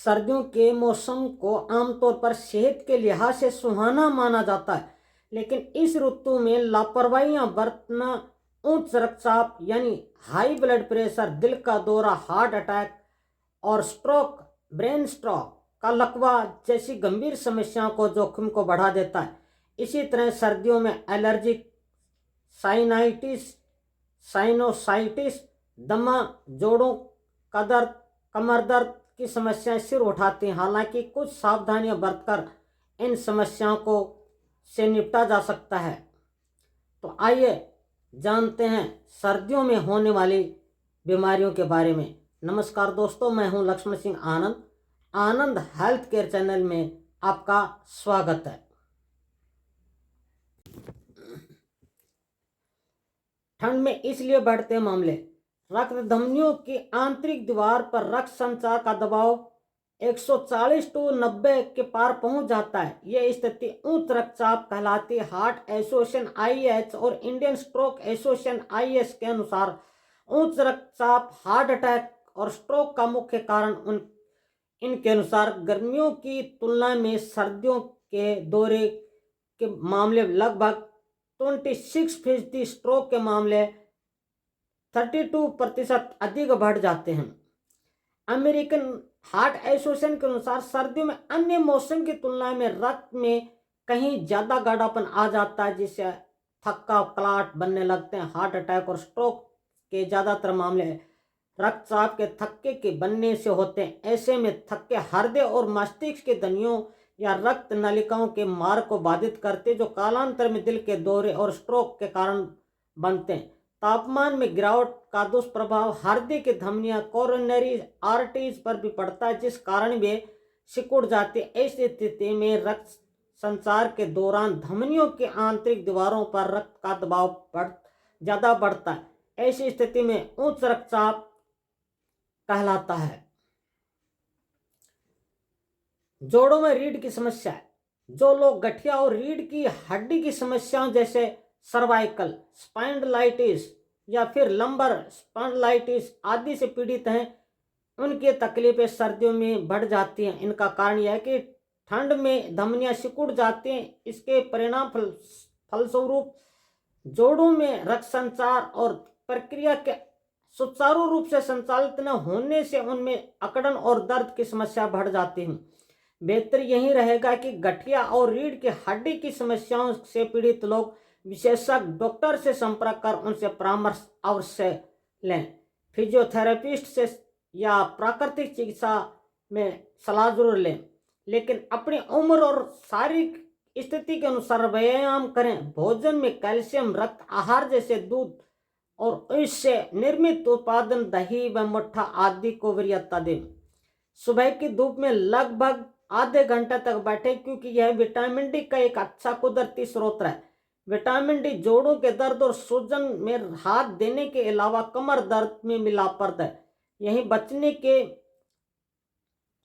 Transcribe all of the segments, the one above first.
सर्दियों के मौसम को आमतौर पर सेहत के लिहाज से सुहाना माना जाता है, लेकिन इस ऋतु में लापरवाहियां बरतना, उच्च रक्तचाप यानी हाई ब्लड प्रेशर, दिल का दौरा, हार्ट अटैक और स्ट्रोक, ब्रेन स्ट्रोक का लकवा जैसी गंभीर समस्याओं को जोखिम को बढ़ा देता है। इसी तरह सर्दियों में एलर्जिक साइनाइटिस, साइनोसाइटिस, दमा, जोड़ों का दर्द, कमर दर्द की समस्याएं सिर उठाती हैं। हालांकि कुछ सावधानियां बरतकर इन समस्याओं को से निपटा जा सकता है। तो आइए जानते हैं सर्दियों में होने वाली बीमारियों के बारे में। नमस्कार दोस्तों, मैं हूं लक्ष्मण सिंह आनंद। आनंद हेल्थ केयर चैनल में आपका स्वागत है। ठंड में इसलिए बढ़ते मामले। रक्त धमनियों की आंतरिक दीवार पर रक्त संचार का दबाव 140 टू 90 के पार पहुंच जाता है। यह स्थिति उच्च रक्तचाप कहलाती है। हार्ट एसोसिएशन IH और इंडियन स्ट्रोक एसोसिएशन IS के अनुसार उच्च रक्तचाप, हार्ट अटैक और स्ट्रोक का मुख्य कारण इनके अनुसार गर्मियों की तुलना में सर्दियों के दौरे के मामले लगभग 26%, स्ट्रोक के मामले 32% अधिक बढ़ जाते हैं। अमेरिकन हार्ट एसोसिएशन के अनुसार सर्दियों में अन्य मौसम की तुलना में रक्त में कहीं ज्यादा गाढ़ापन आ जाता है, जिससे थक्का क्लाट बनने लगते हैं। हार्ट अटैक और स्ट्रोक के ज्यादातर मामले रक्तचाप के थक्के के बनने से होते हैं। ऐसे में थक्के हृदय और मस्तिष्क के धमनियों या रक्त नलिकाओं के मार्ग को बाधित करते, जो कालांतर में दिल के दौरे और स्ट्रोक के कारण बनते हैं। तापमान में गिरावट का दुष्प्रभाव हृदय की धमनियां, कोरोनरी आर्टरीज पर भी पड़ता है, जिस कारण वे सिकुड़ जाते हैं। ऐसी स्थिति में रक्त संचार के दौरान धमनियों की आंतरिक दीवारों पर रक्त का दबाव ज्यादा बढ़ता है। ऐसी स्थिति में उच्च रक्तचाप कहलाता है। जोड़ों में रीढ़ की समस्या है। जो लोग गठिया और रीढ़ की हड्डी की समस्याओं जैसे सर्वाइकल स्पाइंडलाइटिस या फिर लंबर स्पाइंडलाइटिस आदि से पीड़ित हैं, उनकी तकलीफें सर्दियों में बढ़ जाती हैं। इनका कारण यह है कि ठंड में धमनियां सिकुड़ जाती हैं। इसके परिणाम फलस्वरूप जोड़ों में रक्त संचार और प्रक्रिया के सुचारू रूप से संचालित न होने से उनमें अकड़न और दर्द की समस्या बढ़ जाती है। बेहतर यही रहेगा कि गठिया और रीढ़ की हड्डी की समस्याओं से पीड़ित लोग विशेषज्ञ डॉक्टर से संपर्क कर उनसे परामर्श अवश्य लें। फिजियोथेरेपिस्ट से या प्राकृतिक चिकित्सा में सलाह जरूर लें, लेकिन अपनी उम्र और शारीरिक स्थिति के अनुसार व्यायाम करें। भोजन में कैल्शियम, रक्त आहार जैसे दूध और इससे निर्मित उत्पादन, दही व मट्ठा आदि को वरीयता दें। सुबह की धूप में लगभग आधे घंटे तक बैठे, क्योंकि यह विटामिन डी का एक अच्छा कुदरती स्रोत है। विटामिन डी जोड़ों के दर्द और सूजन में राहत देने के अलावा कमर दर्द में भी लाभप्रद है। यही बचने के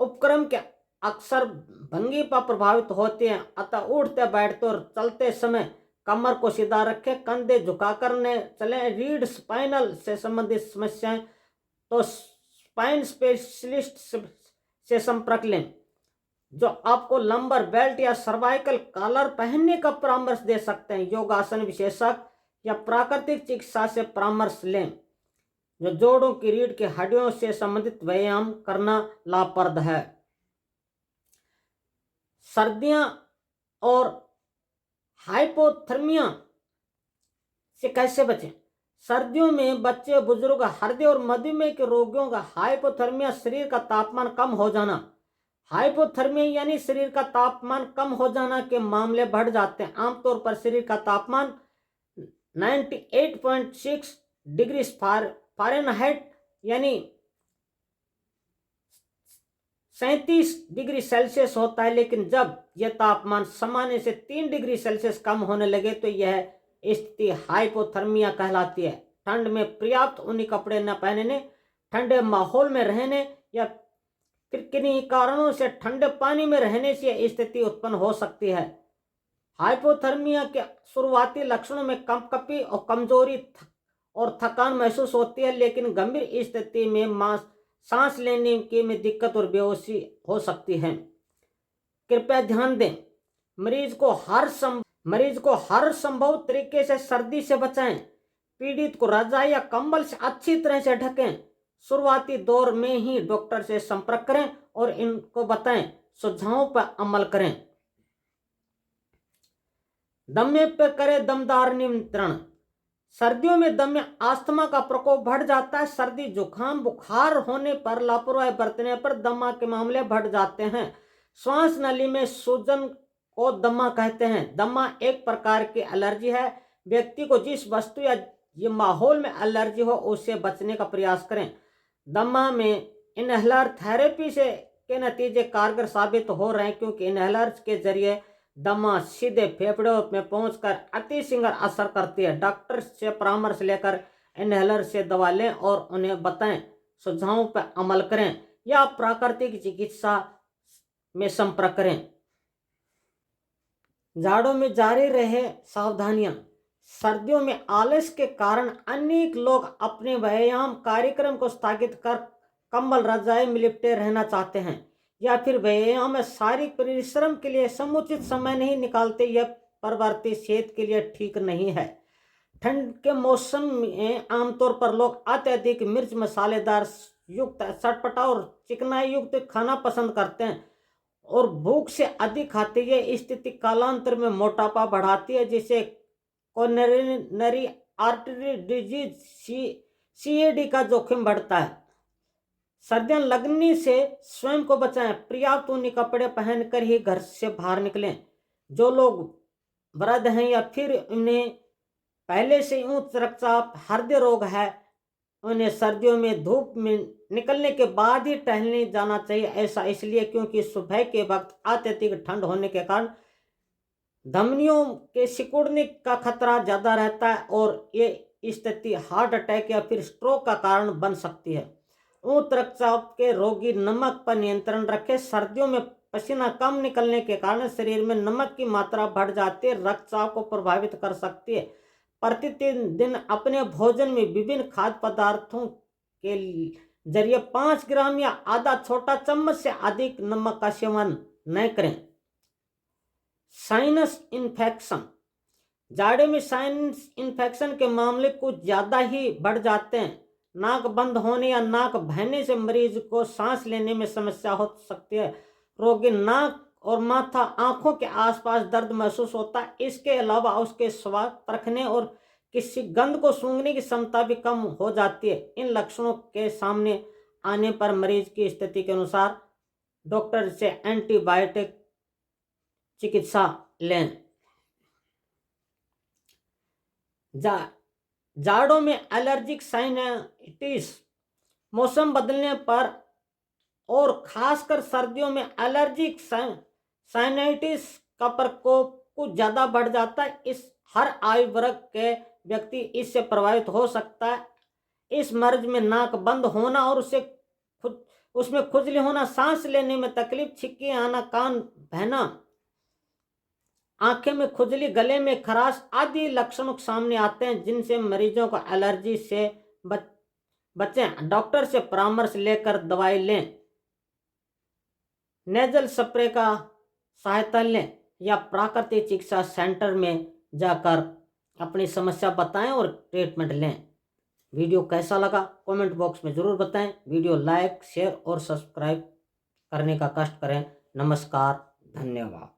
उपक्रम के अक्सर भंगी पर प्रभावित होते हैं, अतः उठते, बैठते और चलते समय कमर को सीधा रखें, कंधे झुकाकर न चलें। रीढ़ स्पाइनल से संबंधित समस्याएं तो स्पाइन स्पेशलिस्ट से संपर्क लें, जो आपको लंबर बेल्ट या सर्वाइकल कॉलर पहनने का परामर्श दे सकते हैं। योगासन विशेषज्ञ या प्राकृतिक चिकित्सा से परामर्श लें। जो जोड़ों की रीढ़ की हड्डियों से संबंधित व्यायाम करना लाभप्रद है। सर्दियां और हाइपोथर्मिया से कैसे बचें। सर्दियों में बच्चे, बुजुर्ग, हृदय और मधुमेह के रोगियों का हाइपोथर्मिया, शरीर का तापमान कम हो जाना, हाइपोथर्मिया यानी शरीर का तापमान कम हो जाना के मामले बढ़ जाते हैं। आमतौर पर शरीर का तापमान 98.6 डिग्री फ़ारेनहाइट यानी 37 डिग्री सेल्सियस होता है, लेकिन जब यह तापमान सामान्य से 3 डिग्री सेल्सियस कम होने लगे तो यह स्थिति हाइपोथर्मिया कहलाती है। ठंड में पर्याप्त ऊनी कपड़े न पहनने, ठंडे माहौल में रहने या फिर किन्हीं कारणों से ठंडे पानी में रहने से यह स्थिति उत्पन्न हो सकती है। हाइपोथर्मिया के शुरुआती लक्षणों में कंपकपी और कमजोरी और थकान महसूस होती है, लेकिन गंभीर स्थिति में सांस लेने की में दिक्कत और बेहोशी हो सकती है। कृपया ध्यान दें, मरीज को हर संभव तरीके से सर्दी से बचाएं। पीड़ित को रजाई या कंबल से अच्छी तरह से ढकें। शुरुआती दौर में ही डॉक्टर से संपर्क करें और इनको बताएं, सुझावों पर अमल करें। दमे पर करें दमदार नियंत्रण। सर्दियों में दमे अस्थमा का प्रकोप बढ़ जाता है। सर्दी जुकाम बुखार होने पर लापरवाही बरतने पर दमा के मामले बढ़ जाते हैं। श्वास नली में सूजन को दमा कहते हैं। दमा एक प्रकार की एलर्जी है। व्यक्ति को जिस वस्तु या ये माहौल में एलर्जी हो उससे बचने का प्रयास करें। दमा में इनहेलर थेरेपी से के नतीजे कारगर साबित हो रहे हैं, क्योंकि इनहेलर के जरिए दमा सीधे फेफड़ों में पहुंचकर अति शीघ्र असर करती है। डॉक्टर से परामर्श लेकर इनहेलर से दवा लें और उन्हें बताएं, सुझावों पर अमल करें या प्राकृतिक चिकित्सा में संपर्क करें। जाड़ों में जारी रहे सावधानियां। सर्दियों में आलस के कारण अनेक लोग अपने व्यायाम कार्यक्रम को स्थगित कर कंबल रजाई में लिपटे रहना चाहते हैं या फिर व्यायाम में शारीरिक परिश्रम के लिए समुचित समय नहीं निकालते। यह प्रवृत्ति सेहत के लिए ठीक नहीं है। ठंड के मौसम में आमतौर पर लोग अत्यधिक मिर्च मसालेदार युक्त चटपटा और चिकनाई युक्त खाना पसंद करते हैं और भूख से अधिक खाते हैं। यह स्थिति कालांतर में मोटापा बढ़ाती है, जिसे कोरोनरी आर्टरी डिजीज सीएडी का जोखिम बढ़ता है। सर्दियां लगने से स्वयं को बचाएं। पर्याप्त ऊनी कपड़े पहनकर ही घर से बाहर निकलें। जो लोग वृद्ध हैं या फिर उन्हें पहले से उच्च रक्तचाप हृदय रोग है, उन्हें सर्दियों में धूप में निकलने के बाद ही टहलने जाना चाहिए। ऐसा इसलिए क्योंकि सुबह के वक्त अत्यधिक ठंड होने के कारण धमनियों के सिकुड़ने का खतरा ज्यादा रहता है और ये स्थिति हार्ट अटैक या फिर स्ट्रोक का कारण बन सकती है। उच्च रक्तचाप के रोगी नमक पर नियंत्रण रखें। सर्दियों में पसीना कम निकलने के कारण शरीर में नमक की मात्रा बढ़ जाती है, रक्तचाप को प्रभावित कर सकती है। प्रतिदिन अपने भोजन में विभिन्न खाद्य पदार्थों के जरिए 5 ग्राम या आधा छोटा चम्मच से अधिक नमक का सेवन न करें। Sinus infection. जाड़े में साइनस इन्फेक्शन के मामले कुछ ज्यादा ही बढ़ जाते हैं। नाक बंद होने या नाक बहने से मरीज को सांस लेने में समस्या हो सकती है। रोगी नाक और माथा आंखों के आसपास दर्द महसूस होता है। इसके अलावा उसके स्वाद परखने और किसी गंध को सूंघने की क्षमता भी कम हो जाती है। इन लक्षणों के सामने आने पर मरीज की स्थिति के अनुसार डॉक्टर से एंटीबायोटिक चिकित्सा लें। जाड़ों में एलर्जिक साइनाइटिस। मौसम बदलने पर और खासकर सर्दियों में एलर्जिक साइनाइटिस का प्रकोप कुछ ज़्यादा बढ़ जाता है। इस हर आयु वर्ग के व्यक्ति इससे प्रभावित हो सकता है। इस मर्ज में नाक बंद होना और उसमें खुजली होना, सांस लेने में तकलीफ, छिक्की आना, कान बहना, आंखें में खुजली, गले में खराश आदि लक्षण सामने आते हैं, जिनसे मरीजों को एलर्जी से बचें। डॉक्टर से परामर्श लेकर दवाई लें। नेजल स्प्रे का सहायता लें या प्राकृतिक चिकित्सा सेंटर में जाकर अपनी समस्या बताएं और ट्रीटमेंट लें। वीडियो कैसा लगा कमेंट बॉक्स में ज़रूर बताएं। वीडियो लाइक, शेयर और सब्सक्राइब करने का कष्ट करें। नमस्कार, धन्यवाद।